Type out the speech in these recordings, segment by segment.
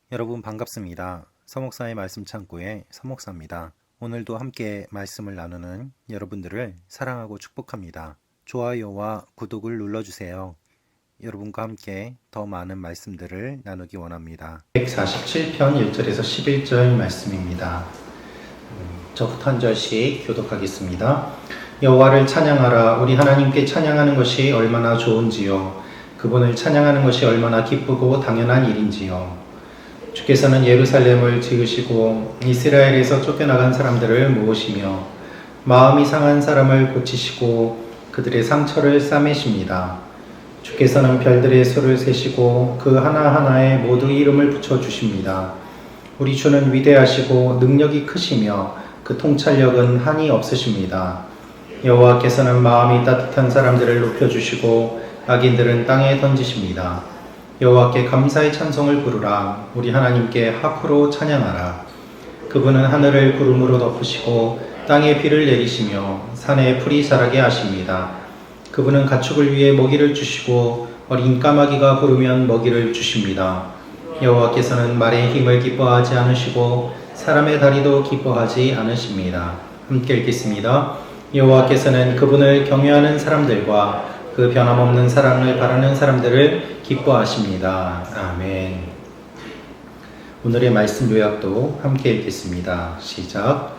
여러분 반갑습니다. 서목사의 말씀 창고의 서목사입니다. 오늘도 함께 말씀을 나누는 여러분들을 사랑하고 축복합니다. 좋아요와 구독을 눌러주세요. 여러분과 함께 더 많은 말씀들을 나누기 원합니다. 147편 1절에서 11절 말씀입니다. 저부터 한 절씩 교독하겠습니다. 여호와를 찬양하라. 우리 하나님께 찬양하는 것이 얼마나 좋은지요. 그분을 찬양하는 것이 얼마나 기쁘고 당연한 일인지요. 주께서는 예루살렘을 지으시고 이스라엘에서 쫓겨나간 사람들을 모으시며 마음이 상한 사람을 고치시고 그들의 상처를 싸매십니다. 주께서는 별들의 수를 세시고 그 하나하나에 모두 이름을 붙여주십니다. 우리 주는 위대하시고 능력이 크시며 그 통찰력은 한이 없으십니다. 여호와께서는 마음이 따뜻한 사람들을 높여주시고 악인들은 땅에 던지십니다. 여호와께 감사의 찬송을 부르라. 우리 하나님께 하프로 찬양하라. 그분은 하늘을 구름으로 덮으시고 땅에 비를 내리시며 산에 풀이 자라게 하십니다. 그분은 가축을 위해 먹이를 주시고 어린 까마귀가 부르면 먹이를 주십니다. 여호와께서는 말의 힘을 기뻐하지 않으시고 사람의 다리도 기뻐하지 않으십니다. 함께 읽겠습니다. 여호와께서는 그분을 경외하는 사람들과 그 변함없는 사랑을 바라는 사람들을 기뻐하십니다. 아멘. 오늘의 말씀 요약도 함께 읽겠습니다. 시작.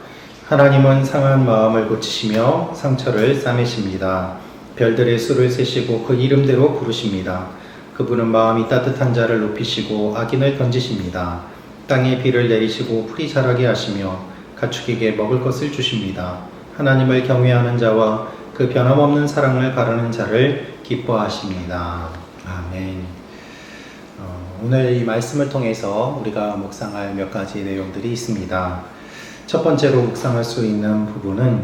하나님은 상한 마음을 고치시며 상처를 싸매십니다. 별들의 수를 세시고 그 이름대로 부르십니다. 그분은 마음이 따뜻한 자를 높이시고 악인을 던지십니다. 땅에 비를 내리시고 풀이 자라게 하시며 가축에게 먹을 것을 주십니다. 하나님을 경외하는 자와 그 변함없는 사랑을 바라는 자를 기뻐하십니다. 아멘. 오늘 이 말씀을 통해서 우리가 묵상할 몇 가지 내용들이 있습니다. 첫 번째로 묵상할 수 있는 부분은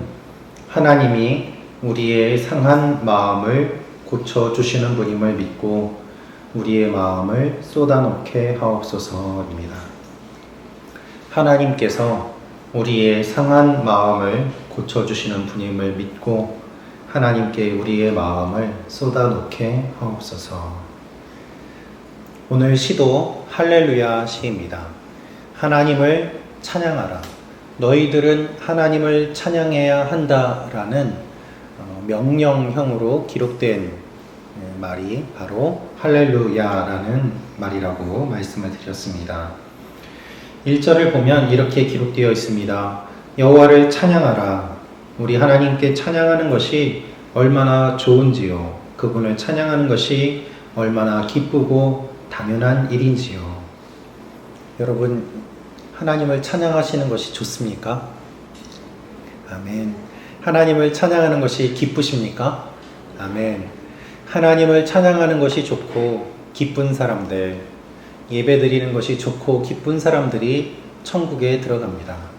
하나님이 우리의 상한 마음을 고쳐주시는 분임을 믿고 우리의 마음을 쏟아놓게 하옵소서입니다. 하나님께서 우리의 상한 마음을 고쳐주시는 분임을 믿고 하나님께 우리의 마음을 쏟아놓게 하옵소서. 오늘 시도 할렐루야 시입니다. 하나님을 찬양하라. 너희들은 하나님을 찬양해야 한다라는 명령형으로 기록된 말이 바로 할렐루야라는 말이라고 말씀을 드렸습니다. 1절을 보면 이렇게 기록되어 있습니다. 여호와를 찬양하라. 우리 하나님께 찬양하는 것이 얼마나 좋은지요. 그분을 찬양하는 것이 얼마나 기쁘고 당연한 일인지요. 여러분, 하나님을 찬양하시는 것이 좋습니까? 아멘. 하나님을 찬양하는 것이 기쁘십니까? 아멘. 하나님을 찬양하는 것이 좋고 기쁜 사람들, 예배드리는 것이 좋고 기쁜 사람들이 천국에 들어갑니다.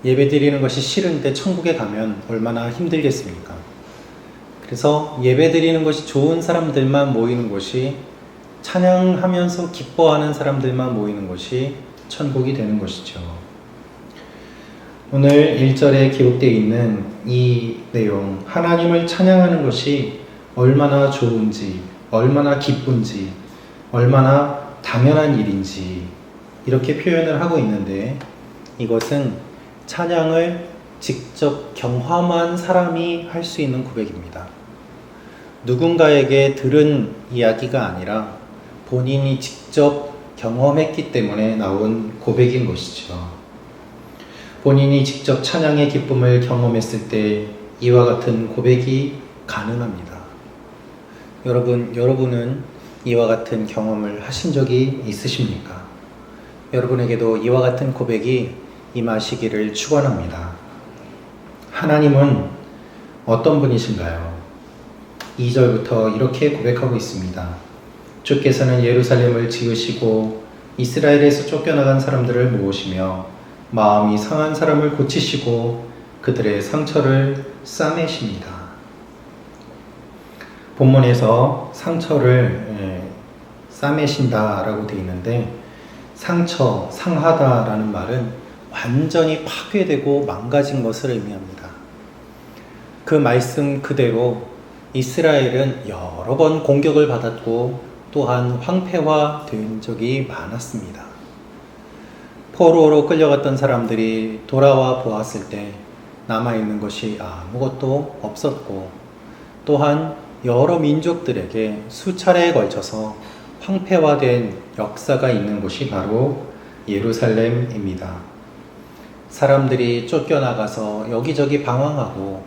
예배드리는 것이 싫은데 천국에 가면 얼마나 힘들겠습니까? 그래서 예배드리는 것이 좋은 사람들만 모이는 곳이, 찬양하면서 기뻐하는 사람들만 모이는 곳이 천국이 되는 것이죠. 오늘 1절에 기록되어 있는 이 내용, 하나님을 찬양하는 것이 얼마나 좋은지, 얼마나 기쁜지, 얼마나 당연한 일인지 이렇게 표현을 하고 있는데, 이것은 찬양을 직접 경험한 사람이 할 수 있는 고백입니다. 누군가에게 들은 이야기가 아니라 본인이 직접 경험했기 때문에 나온 고백인 것이죠. 본인이 직접 찬양의 기쁨을 경험했을 때 이와 같은 고백이 가능합니다. 여러분은 이와 같은 경험을 하신 적이 있으십니까? 여러분에게도 이와 같은 고백이 임하시기를 축원합니다. 하나님은 어떤 분이신가요? 2절부터 이렇게 고백하고 있습니다. 주께서는 예루살렘을 지으시고 이스라엘에서 쫓겨나간 사람들을 모으시며 마음이 상한 사람을 고치시고 그들의 상처를 싸매십니다. 본문에서 상처를 싸매신다라고 되어 있는데, 상처, 상하다라는 말은 완전히 파괴되고 망가진 것을 의미합니다. 그 말씀 그대로 이스라엘은 여러 번 공격을 받았고 또한 황폐화된 적이 많았습니다. 포로로 끌려갔던 사람들이 돌아와 보았을 때 남아있는 것이 아무것도 없었고, 또한 여러 민족들에게 수차례에 걸쳐서 황폐화된 역사가 있는 곳이 바로 예루살렘입니다. 사람들이 쫓겨나가서 여기저기 방황하고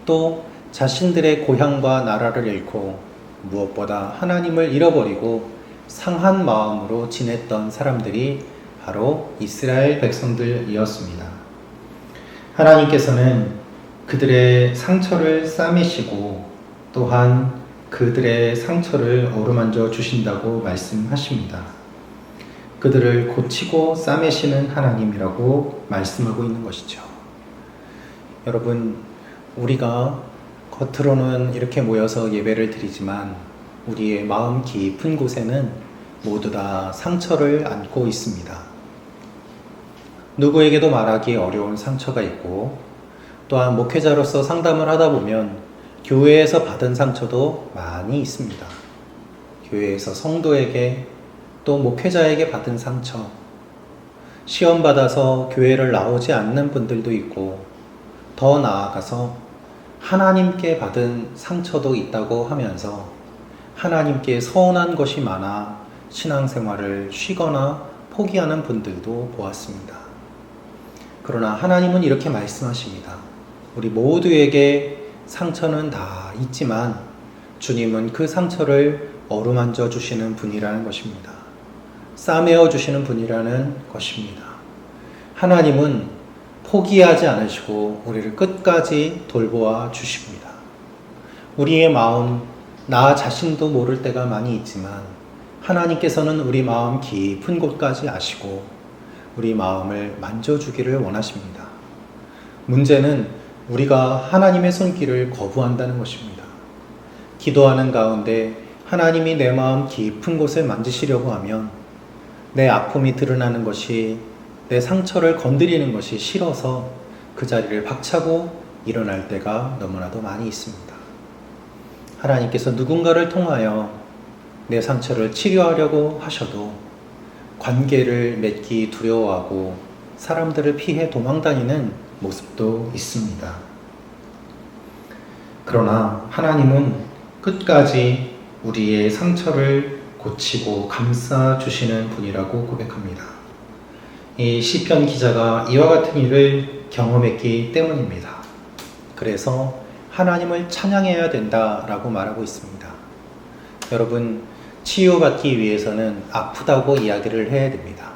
또 자신들의 고향과 나라를 잃고 무엇보다 하나님을 잃어버리고 상한 마음으로 지냈던 사람들이 바로 이스라엘 백성들이었습니다. 하나님께서는 그들의 상처를 싸매시고 또한 그들의 상처를 어루만져 주신다고 말씀하십니다. 그들을 고치고 싸매시는 하나님이라고 말씀하고 있는 것이죠. 여러분, 우리가 겉으로는 이렇게 모여서 예배를 드리지만 우리의 마음 깊은 곳에는 모두 다 상처를 안고 있습니다. 누구에게도 말하기 어려운 상처가 있고, 또한 목회자로서 상담을 하다 보면 교회에서 받은 상처도 많이 있습니다. 교회에서 성도에게 또 목회자에게 받은 상처, 시험 받아서 교회를 나오지 않는 분들도 있고, 더 나아가서 하나님께 받은 상처도 있다고 하면서 하나님께 서운한 것이 많아 신앙생활을 쉬거나 포기하는 분들도 보았습니다. 그러나 하나님은 이렇게 말씀하십니다. 우리 모두에게 상처는 다 있지만 주님은 그 상처를 어루만져 주시는 분이라는 것입니다. 싸매어 주시는 분이라는 것입니다. 하나님은 포기하지 않으시고 우리를 끝까지 돌보아 주십니다. 우리의 마음, 나 자신도 모를 때가 많이 있지만 하나님께서는 우리 마음 깊은 곳까지 아시고 우리 마음을 만져주기를 원하십니다. 문제는 우리가 하나님의 손길을 거부한다는 것입니다. 기도하는 가운데 하나님이 내 마음 깊은 곳을 만지시려고 하면 내 아픔이 드러나는 것이, 내 상처를 건드리는 것이 싫어서 그 자리를 박차고 일어날 때가 너무나도 많이 있습니다. 하나님께서 누군가를 통하여 내 상처를 치료하려고 하셔도 관계를 맺기 두려워하고 사람들을 피해 도망다니는 모습도 있습니다. 그러나 하나님은 끝까지 우리의 상처를 고치고 감싸 주시는 분이라고 고백합니다. 이 시편 기자가 이와 같은 일을 경험했기 때문입니다. 그래서 하나님을 찬양해야 된다라고 말하고 있습니다. 여러분, 치유받기 위해서는 아프다고 이야기를 해야 됩니다.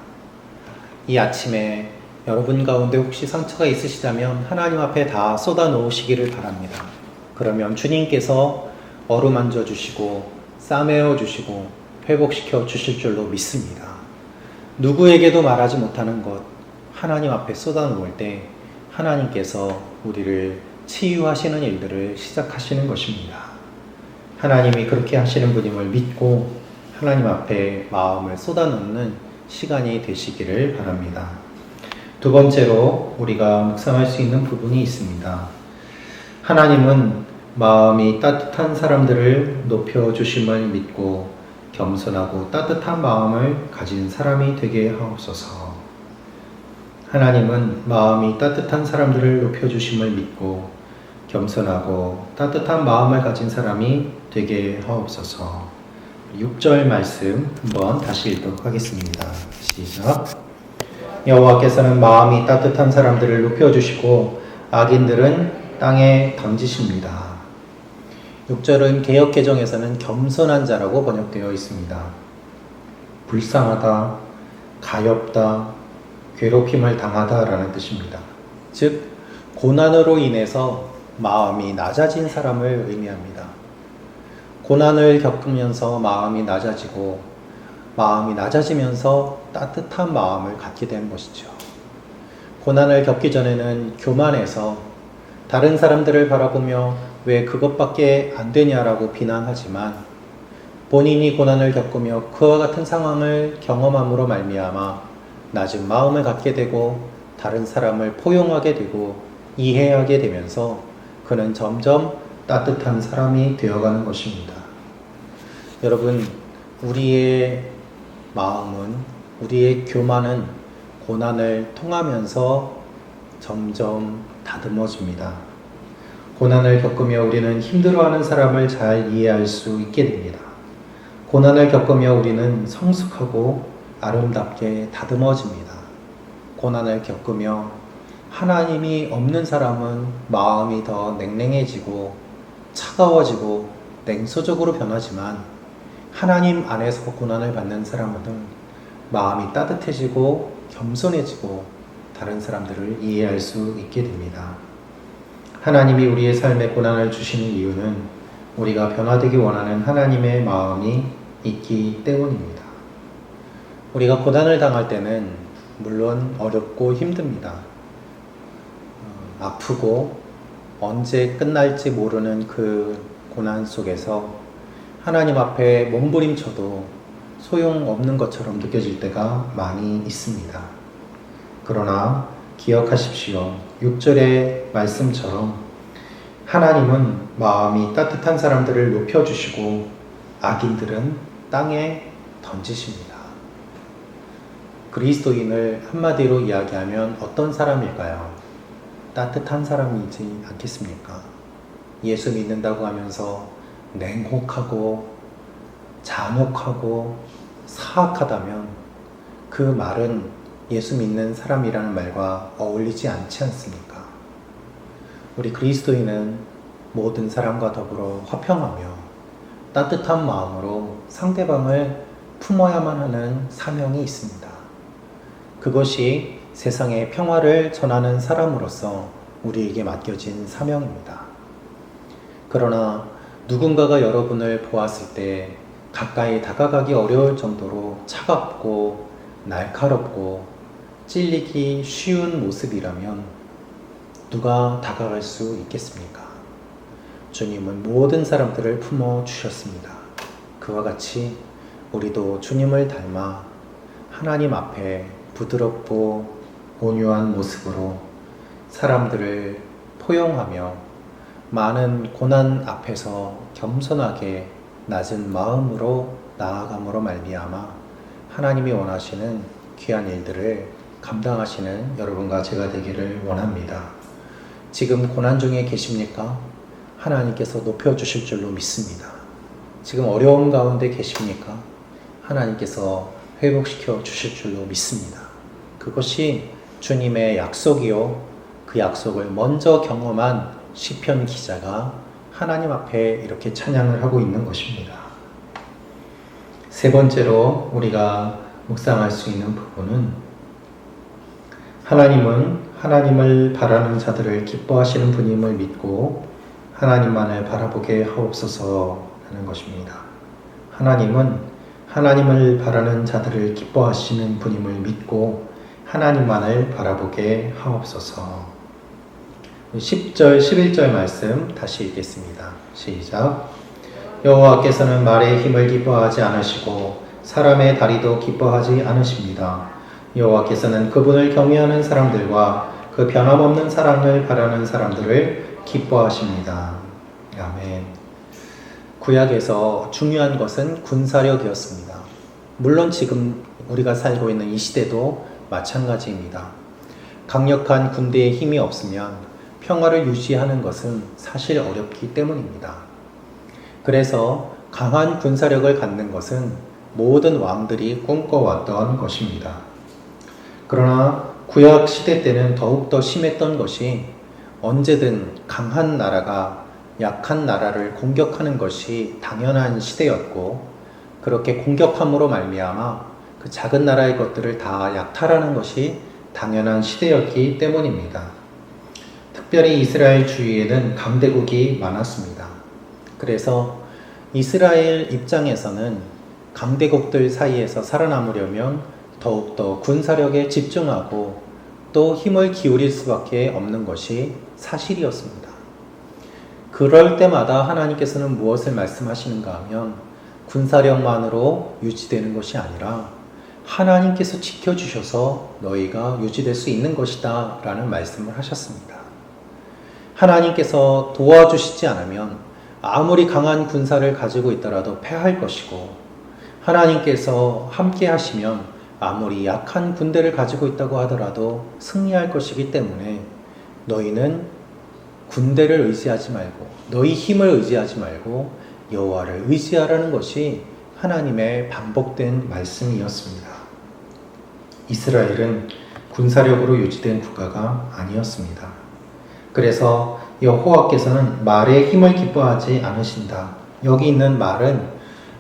이 아침에 여러분 가운데 혹시 상처가 있으시다면 하나님 앞에 다 쏟아 놓으시기를 바랍니다. 그러면 주님께서 어루만져 주시고 싸매어 주시고 회복시켜 주실 줄로 믿습니다. 누구에게도 말하지 못하는 것 하나님 앞에 쏟아 놓을 때 하나님께서 우리를 치유하시는 일들을 시작하시는 것입니다. 하나님이 그렇게 하시는 분임을 믿고 하나님 앞에 마음을 쏟아놓는 시간이 되시기를 바랍니다. 두 번째로 우리가 묵상할 수 있는 부분이 있습니다. 하나님은 마음이 따뜻한 사람들을 높여주심을 믿고 겸손하고 따뜻한 마음을 가진 사람이 되게 하옵소서. 하나님은 마음이 따뜻한 사람들을 높여주심을 믿고 겸손하고 따뜻한 마음을 가진 사람이 되게 하옵소서. 6절 말씀 한번 다시 읽도록 하겠습니다. 시작. 여호와께서는 마음이 따뜻한 사람들을 높여주시고 악인들은 땅에 던지십니다. 6절은 개역개정에서는 겸손한 자라고 번역되어 있습니다. 불쌍하다, 가엾다, 괴롭힘을 당하다라는 뜻입니다. 즉, 고난으로 인해서 마음이 낮아진 사람을 의미합니다. 고난을 겪으면서 마음이 낮아지고 마음이 낮아지면서 따뜻한 마음을 갖게 되는 것이죠. 고난을 겪기 전에는 교만해서 다른 사람들을 바라보며 왜 그것밖에 안 되냐라고 비난하지만 본인이 고난을 겪으며 그와 같은 상황을 경험함으로 말미암아 낮은 마음을 갖게 되고 다른 사람을 포용하게 되고 이해하게 되면서 그는 점점 따뜻한 사람이 되어가는 것입니다. 여러분, 우리의 마음은, 우리의 교만은 고난을 통하면서 점점 다듬어집니다. 고난을 겪으며 우리는 힘들어하는 사람을 잘 이해할 수 있게 됩니다. 고난을 겪으며 우리는 성숙하고 아름답게 다듬어집니다. 고난을 겪으며 하나님이 없는 사람은 마음이 더 냉랭해지고 차가워지고 냉소적으로 변하지만, 하나님 안에서 고난을 받는 사람은 마음이 따뜻해지고 겸손해지고 다른 사람들을 이해할 수 있게 됩니다. 하나님이 우리의 삶에 고난을 주시는 이유는 우리가 변화되기 원하는 하나님의 마음이 있기 때문입니다. 우리가 고난을 당할 때는 물론 어렵고 힘듭니다. 아프고 언제 끝날지 모르는 그 고난 속에서 하나님 앞에 몸부림쳐도 소용없는 것처럼 느껴질 때가 많이 있습니다. 그러나 기억하십시오. 6절의 말씀처럼 하나님은 마음이 따뜻한 사람들을 높여주시고 악인들은 땅에 던지십니다. 그리스도인을 한마디로 이야기하면 어떤 사람일까요? 따뜻한 사람이지 않겠습니까? 예수 믿는다고 하면서 냉혹하고 잔혹하고 사악하다면 그 말은 예수 믿는 사람이라는 말과 어울리지 않지 않습니까? 우리 그리스도인은 모든 사람과 더불어 화평하며 따뜻한 마음으로 상대방을 품어야만 하는 사명이 있습니다. 그것이 세상에 평화를 전하는 사람으로서 우리에게 맡겨진 사명입니다. 그러나 누군가가 여러분을 보았을 때 가까이 다가가기 어려울 정도로 차갑고 날카롭고 찔리기 쉬운 모습이라면 누가 다가갈 수 있겠습니까? 주님은 모든 사람들을 품어 주셨습니다. 그와 같이 우리도 주님을 닮아 하나님 앞에 부드럽고 온유한 모습으로 사람들을 포용하며 많은 고난 앞에서 겸손하게 낮은 마음으로 나아감으로 말미암아 하나님이 원하시는 귀한 일들을 감당하시는 여러분과 제가 되기를 원합니다. 지금 고난 중에 계십니까? 하나님께서 높여주실 줄로 믿습니다. 지금 어려움 가운데 계십니까? 하나님께서 회복시켜 주실 줄로 믿습니다. 그것이 주님의 약속이요, 그 약속을 먼저 경험한 시편 기자가 하나님 앞에 이렇게 찬양을 하고 있는 것입니다. 세 번째로 우리가 묵상할 수 있는 부분은 하나님은 하나님을 바라는 자들을 기뻐하시는 분임을 믿고 하나님만을 바라보게 하옵소서 하는 것입니다. 하나님은 하나님을 바라는 자들을 기뻐하시는 분임을 믿고 하나님만을 바라보게 하옵소서. 10절, 11절 말씀 다시 읽겠습니다. 시작. 여호와께서는 말의 힘을 기뻐하지 않으시고 사람의 다리도 기뻐하지 않으십니다. 여호와께서는 그분을 경외하는 사람들과 그 변함없는 사랑을 바라는 사람들을 기뻐하십니다. 아멘. 구약에서 중요한 것은 군사력이었습니다. 물론 지금 우리가 살고 있는 이 시대도 마찬가지입니다. 강력한 군대의 힘이 없으면 평화를 유지하는 것은 사실 어렵기 때문입니다. 그래서 강한 군사력을 갖는 것은 모든 왕들이 꿈꿔왔던 것입니다. 그러나 구약 시대 때는 더욱더 심했던 것이 언제든 강한 나라가 약한 나라를 공격하는 것이 당연한 시대였고, 그렇게 공격함으로 말미암아 그 작은 나라의 것들을 다 약탈하는 것이 당연한 시대였기 때문입니다. 특별히 이스라엘 주위에는 강대국이 많았습니다. 그래서 이스라엘 입장에서는 강대국들 사이에서 살아남으려면 더욱더 군사력에 집중하고 또 힘을 기울일 수밖에 없는 것이 사실이었습니다. 그럴 때마다 하나님께서는 무엇을 말씀하시는가 하면 군사력만으로 유지되는 것이 아니라 하나님께서 지켜주셔서 너희가 유지될 수 있는 것이다 라는 말씀을 하셨습니다. 하나님께서 도와주시지 않으면 아무리 강한 군사를 가지고 있더라도 패할 것이고, 하나님께서 함께 하시면 아무리 약한 군대를 가지고 있다고 하더라도 승리할 것이기 때문에 너희는 군대를 의지하지 말고 너희 힘을 의지하지 말고 여호와를 의지하라는 것이 하나님의 반복된 말씀이었습니다. 이스라엘은 군사력으로 유지된 국가가 아니었습니다. 그래서 여호와께서는 말의 힘을 기뻐하지 않으신다. 여기 있는 말은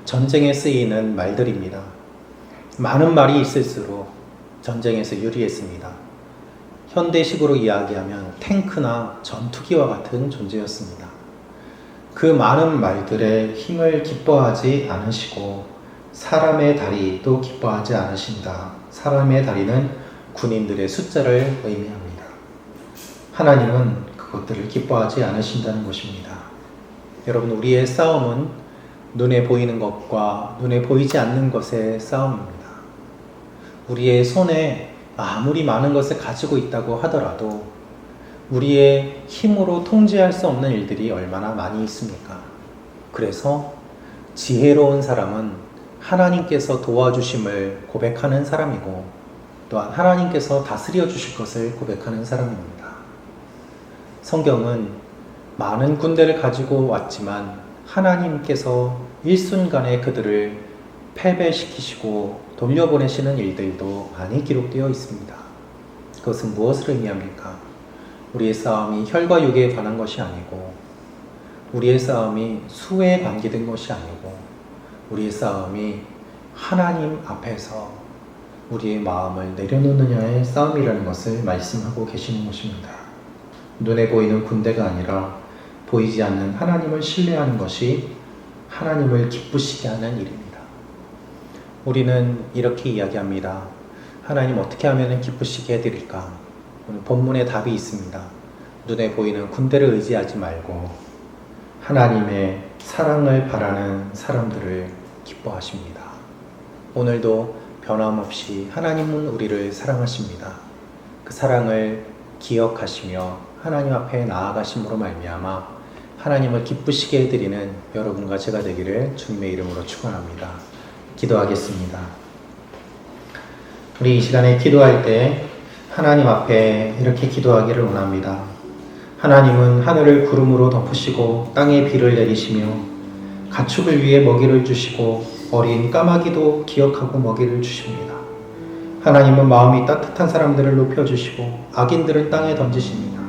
전쟁에 쓰이는 말들입니다. 많은 말이 있을수록 전쟁에서 유리했습니다. 현대식으로 이야기하면 탱크나 전투기와 같은 존재였습니다. 그 많은 말들의 힘을 기뻐하지 않으시고 사람의 다리도 기뻐하지 않으신다. 사람의 다리는 군인들의 숫자를 의미합니다. 하나님은 그것들을 기뻐하지 않으신다는 것입니다. 여러분, 우리의 싸움은 눈에 보이는 것과 눈에 보이지 않는 것의 싸움입니다. 우리의 손에 아무리 많은 것을 가지고 있다고 하더라도 우리의 힘으로 통제할 수 없는 일들이 얼마나 많이 있습니까? 그래서 지혜로운 사람은 하나님께서 도와주심을 고백하는 사람이고 또한 하나님께서 다스려 주실 것을 고백하는 사람입니다. 성경은 많은 군대를 가지고 왔지만 하나님께서 일순간에 그들을 패배시키시고 돌려보내시는 일들도 많이 기록되어 있습니다. 그것은 무엇을 의미합니까? 우리의 싸움이 혈과 육에 관한 것이 아니고 우리의 싸움이 수에 관계된 것이 아니고 우리의 싸움이 하나님 앞에서 우리의 마음을 내려놓느냐의 싸움이라는 것을 말씀하고 계시는 것입니다. 눈에 보이는 군대가 아니라 보이지 않는 하나님을 신뢰하는 것이 하나님을 기쁘시게 하는 일입니다. 우리는 이렇게 이야기합니다. 하나님 어떻게 하면 기쁘시게 해드릴까? 오늘 본문에 답이 있습니다. 눈에 보이는 군대를 의지하지 말고 하나님의 사랑을 바라는 사람들을 기뻐하십니다. 오늘도 변함없이 하나님은 우리를 사랑하십니다. 그 사랑을 기억하시며 하나님 앞에 나아가심으로 말미암아 하나님을 기쁘시게 해드리는 여러분과 제가 되기를 주님의 이름으로 축원합니다. 기도하겠습니다. 우리 이 시간에 기도할 때 하나님 앞에 이렇게 기도하기를 원합니다. 하나님은 하늘을 구름으로 덮으시고 땅에 비를 내리시며 가축을 위해 먹이를 주시고 어린 까마귀도 기억하고 먹이를 주십니다. 하나님은 마음이 따뜻한 사람들을 높여주시고 악인들은 땅에 던지십니다.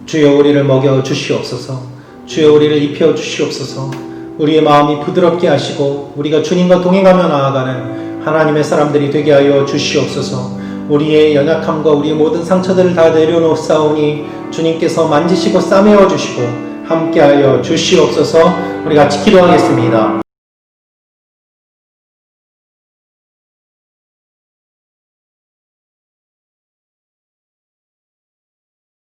주여 우리를 먹여 주시옵소서. 주여 우리를 입혀 주시옵소서. 우리의 마음이 부드럽게 하시고 우리가 주님과 동행하며 나아가는 하나님의 사람들이 되게 하여 주시옵소서. 우리의 연약함과 우리의 모든 상처들을 다 내려놓사오니 주님께서 만지시고 싸매어 주시고 함께하여 주시옵소서. 우리 같이 기도하겠습니다.